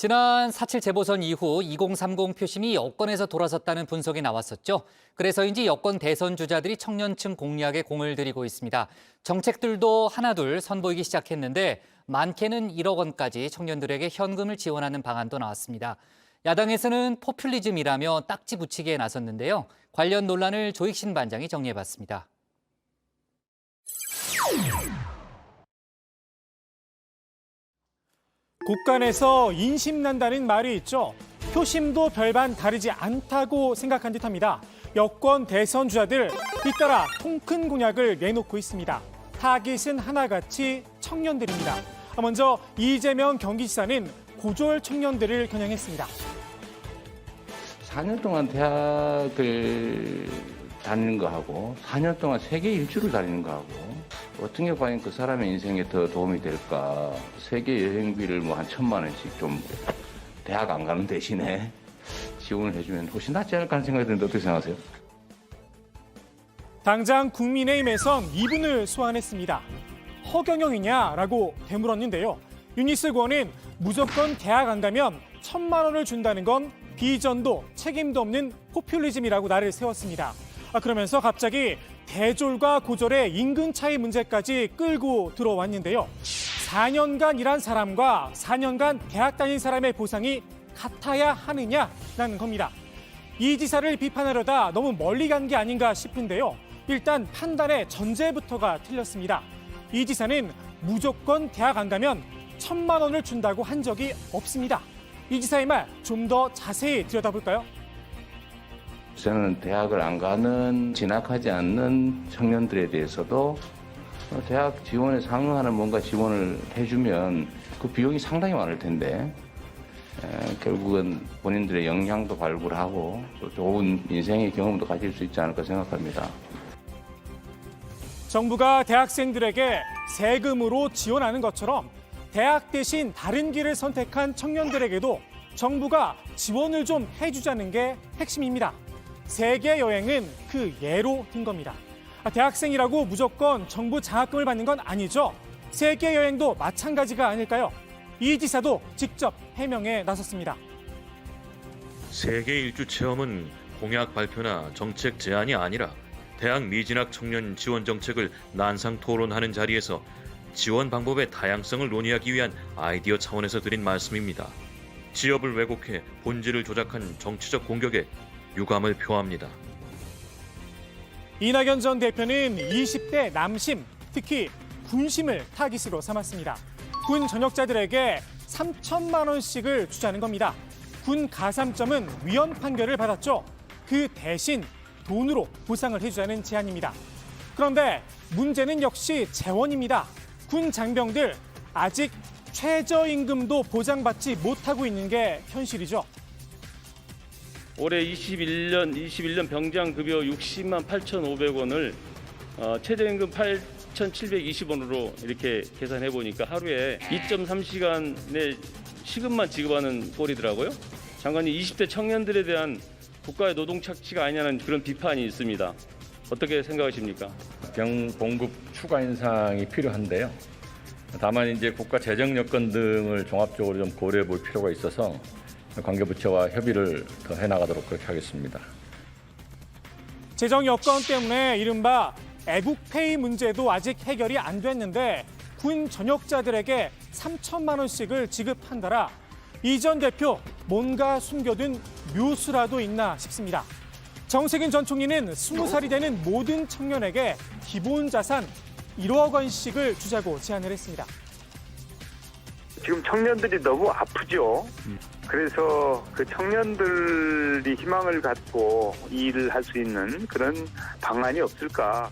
지난 4.7 재보선 이후 2030 표심이 여권에서 돌아섰다는 분석이 나왔었죠. 그래서인지 여권 대선 주자들이 청년층 공략에 공을 들이고 있습니다. 정책들도 하나둘 선보이기 시작했는데 많게는 1억 원까지 청년들에게 현금을 지원하는 방안도 나왔습니다. 야당에서는 포퓰리즘이라며 딱지 붙이기에 나섰는데요. 관련 논란을 조익신 반장이 정리해봤습니다. 국간에서 인심난다는 말이 있죠. 표심도 별반 다르지 않다고 생각한 듯합니다. 여권 대선 주자들 잇따라 통큰 공약을 내놓고 있습니다. 타깃은 하나같이 청년들입니다. 먼저 이재명 경기지사는 고졸 청년들을 겨냥했습니다. 4년 동안 대학을 다니는 거하고 4년 동안 세계 일주를 다니는 거하고 어떤 게 과연 그 사람의 인생에 더 도움이 될까. 세계 여행비를 뭐 한 1,000만 원씩 좀 대학 안 가는 대신에 지원을 해주면 훨씬 낫지 않을까 하는 생각이 드는데 어떻게 생각하세요? 당장 국민의힘에선 이분을 소환했습니다. 허경영이냐라고 되물었는데요. 윤희슬 의원은 무조건 대학 안 가면 1,000만 원을 준다는 건 비전도 책임도 없는 포퓰리즘이라고 나를 세웠습니다. 그러면서 갑자기 대졸과 고졸의 임금 차이 문제까지 끌고 들어왔는데요. 4년간 일한 사람과 4년간 대학 다닌 사람의 보상이 같아야 하느냐라는 겁니다. 이 지사를 비판하려다 너무 멀리 간 게 아닌가 싶은데요. 일단 판단의 전제부터가 틀렸습니다. 이 지사는 무조건 대학 안 가면 1,000만 원을 준다고 한 적이 없습니다. 이 지사의 말 좀 더 자세히 들여다볼까요? 저는 대학을 안 가는 진학하지 않는 청년들에 대해서도 대학 지원에 상응하는 뭔가 지원을 해주면 그 비용이 상당히 많을 텐데 결국은 본인들의 역량도 발굴하고 또 좋은 인생의 경험도 가질 수 있지 않을까 생각합니다. 정부가 대학생들에게 세금으로 지원하는 것처럼 대학 대신 다른 길을 선택한 청년들에게도 정부가 지원을 좀 해주자는 게 핵심입니다. 세계 여행은 그 예로 든 겁니다. 대학생이라고 무조건 정부 장학금을 받는 건 아니죠. 세계 여행도 마찬가지가 아닐까요? 이 지사도 직접 해명에 나섰습니다. 세계 일주 체험은 공약 발표나 정책 제안이 아니라 대학 미진학 청년 지원 정책을 난상 토론하는 자리에서 지원 방법의 다양성을 논의하기 위한 아이디어 차원에서 드린 말씀입니다. 지역을 왜곡해 본질을 조작한 정치적 공격에 유감을 표합니다. 이낙연 전 대표는 20대 남심, 특히 군심을 타깃으로 삼았습니다. 군 전역자들에게 3,000만 원씩을 주자는 겁니다. 군 가산점은 위헌 판결을 받았죠. 그 대신 돈으로 보상을 해주자는 제안입니다. 그런데 문제는 역시 재원입니다. 군 장병들 아직 최저임금도 보장받지 못하고 있는 게 현실이죠. 올해 21년 병장급여 60만 8,500원을 최저임금 8,720원으로 이렇게 계산해 보니까 하루에 2.3시간의 시급만 지급하는 꼴이더라고요. 장관님, 20대 청년들에 대한 국가의 노동 착취가 아니냐는 그런 비판이 있습니다. 어떻게 생각하십니까? 병 봉급 추가 인상이 필요한데요. 다만 이제 국가 재정 여건 등을 종합적으로 좀 고려해 볼 필요가 있어서 관계부처와 협의를 더 해나가도록 그렇게 하겠습니다. 재정 여건 때문에 이른바 애국페이 문제도 아직 해결이 안 됐는데 군 전역자들에게 3,000만 원씩을 지급한다라. 이 전 대표 뭔가 숨겨둔 묘수라도 있나 싶습니다. 정세균 전 총리는 20살이 되는 모든 청년에게 기본 자산 1억 원씩을 주자고 제안을 했습니다. 지금 청년들이 너무 아프죠. 그래서 그 청년들이 희망을 갖고 일을 할 수 있는 그런 방안이 없을까.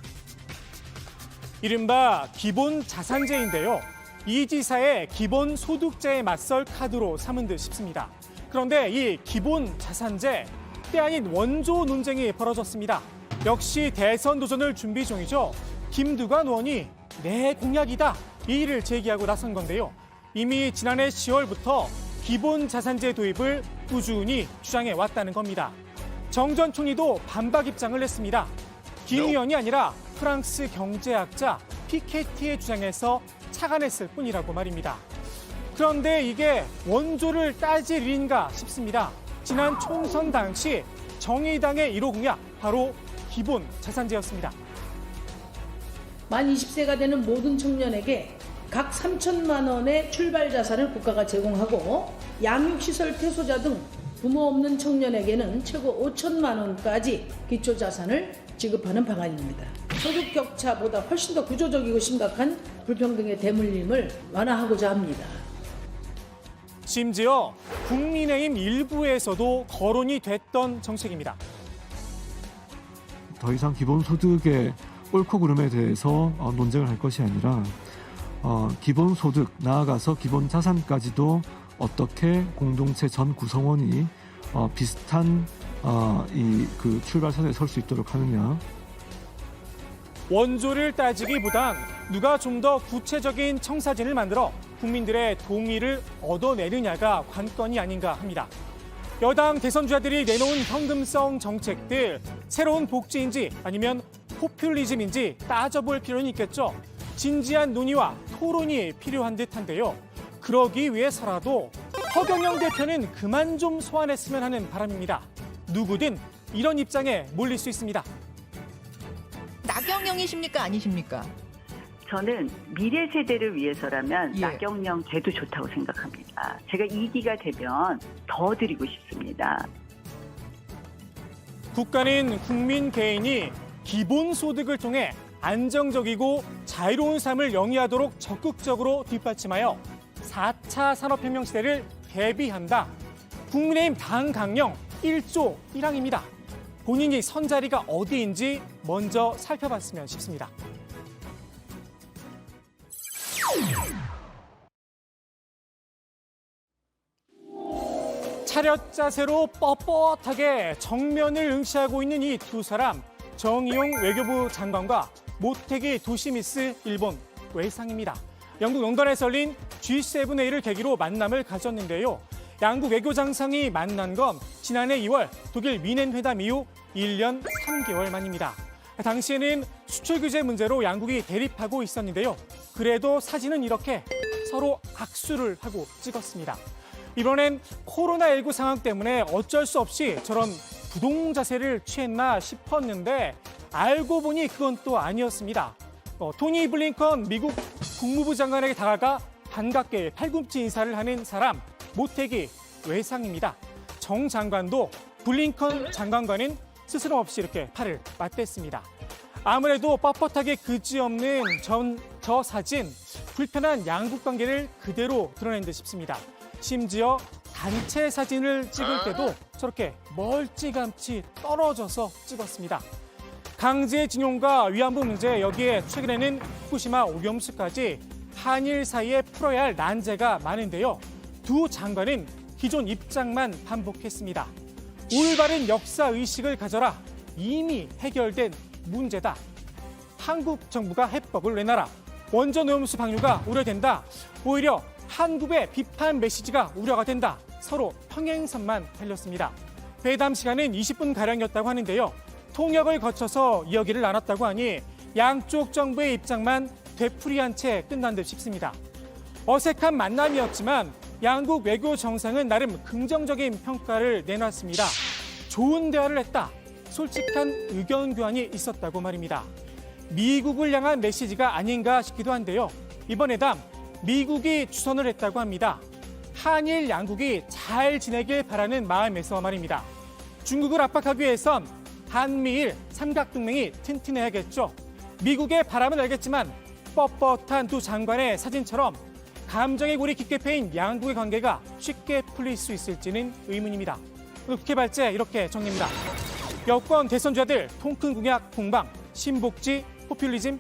이른바 기본 자산제인데요. 이 지사의 기본 소득제에 맞설 카드로 삼은 듯 싶습니다. 그런데 이 기본 자산제, 때 아닌 원조 논쟁이 벌어졌습니다. 역시 대선 도전을 준비 중이죠. 김두관 의원이 내 공약이다, 이 일을 제기하고 나선 건데요. 이미 지난해 10월부터 기본 자산제 도입을 꾸준히 주장해 왔다는 겁니다. 정 전 총리도 반박 입장을 냈습니다. 김 의원이 아니라 프랑스 경제학자 피케티의 주장에서 착안했을 뿐이라고 말입니다. 그런데 이게 원조를 따질 일인가 싶습니다. 지난 총선 당시 정의당의 1호 공약, 바로 기본 자산제였습니다. 만 20세가 되는 모든 청년에게 각 3천만 원의 출발 자산을 국가가 제공하고 양육시설 퇴소자 등 부모 없는 청년에게는 최고 5천만 원까지 기초 자산을 지급하는 방안입니다. 소득 격차보다 훨씬 더 구조적이고 심각한 불평등의 대물림을 완화하고자 합니다. 심지어 국민의힘 일부에서도 거론이 됐던 정책입니다. 더 이상 기본소득의 옳고 그름에 대해서 논쟁을 할 것이 아니라 기본소득, 나아가서 기본자산까지도 어떻게 공동체 전 구성원이 비슷한 그 출발선에 설 수 있도록 하느냐. 원조를 따지기보단 누가 좀 더 구체적인 청사진을 만들어 국민들의 동의를 얻어내느냐가 관건이 아닌가 합니다. 여당 대선 주자들이 내놓은 현금성 정책들, 새로운 복지인지 아니면 포퓰리즘인지 따져볼 필요는 있겠죠. 진지한 논의와 토론이 필요한 듯한데요. 그러기 위해서라도 허경영 대표는 그만 좀 소환했으면 하는 바람입니다. 누구든 이런 입장에 몰릴 수 있습니다. 나경영이십니까 아니십니까? 저는 미래 세대를 위해서라면 예. 나경영 돼도 좋다고 생각합니다. 제가 2기가 되면 더 드리고 싶습니다. 국가는 국민 개인이 기본소득을 통해 안정적이고 자유로운 삶을 영위하도록 적극적으로 뒷받침하여 4차 산업혁명 시대를 대비한다. 국민의힘 당 강령 1조 1항입니다. 본인이 선 자리가 어디인지 먼저 살펴봤으면 싶습니다. 차렷 자세로 뻣뻣하게 정면을 응시하고 있는 이 두 사람, 정의용 외교부 장관과 모태기 도시미스 일본 외상입니다. 영국 런던에서 열린 G7회의를 계기로 만남을 가졌는데요. 양국 외교장상이 만난 건 지난해 2월 독일 미넨 회담 이후 1년 3개월 만입니다. 당시에는 수출 규제 문제로 양국이 대립하고 있었는데요. 그래도 사진은 이렇게 서로 악수를 하고 찍었습니다. 이번엔 코로나19 상황 때문에 어쩔 수 없이 저런 부동 자세를 취했나 싶었는데 알고 보니 그건 또 아니었습니다. 토니 블링컨 미국 국무부 장관에게 다가가 반갑게 팔꿈치 인사를 하는 사람, 모태기 외상입니다. 정 장관도 블링컨 장관과는 스스럼 없이 이렇게 팔을 맞댔습니다. 아무래도 뻣뻣하게 그지없는 저 사진, 불편한 양국 관계를 그대로 드러낸 듯 싶습니다. 심지어 단체 사진을 찍을 때도 저렇게 멀찌감치 떨어져서 찍었습니다. 강제징용과 위안부 문제, 여기에 최근에는 후쿠시마 오염수까지 한일 사이에 풀어야 할 난제가 많은데요. 두 장관은 기존 입장만 반복했습니다. 올바른 역사의식을 가져라. 이미 해결된 문제다. 한국 정부가 해법을 내놔라. 원전 오염수 방류가 우려된다. 오히려 한국의 비판 메시지가 우려가 된다. 서로 평행선만 달렸습니다. 회담 시간은 20분가량이었다고 하는데요. 통역을 거쳐서 이야기를 나눴다고 하니 양쪽 정부의 입장만 되풀이한 채 끝난 듯 싶습니다. 어색한 만남이었지만 양국 외교 정상은 나름 긍정적인 평가를 내놨습니다. 좋은 대화를 했다. 솔직한 의견 교환이 있었다고 말입니다. 미국을 향한 메시지가 아닌가 싶기도 한데요. 이번 회담 미국이 주선을 했다고 합니다. 한일 양국이 잘 지내길 바라는 마음에서 말입니다. 중국을 압박하기 위해선 한미일 삼각동맹이 튼튼해야겠죠. 미국의 바람은 알겠지만 뻣뻣한 두 장관의 사진처럼 감정의 골이 깊게 패인 양국의 관계가 쉽게 풀릴 수 있을지는 의문입니다. 오늘 국회 발제 이렇게 정리입니다. 여권 대선 주자들 통큰 공약 공방, 신복지, 포퓰리즘,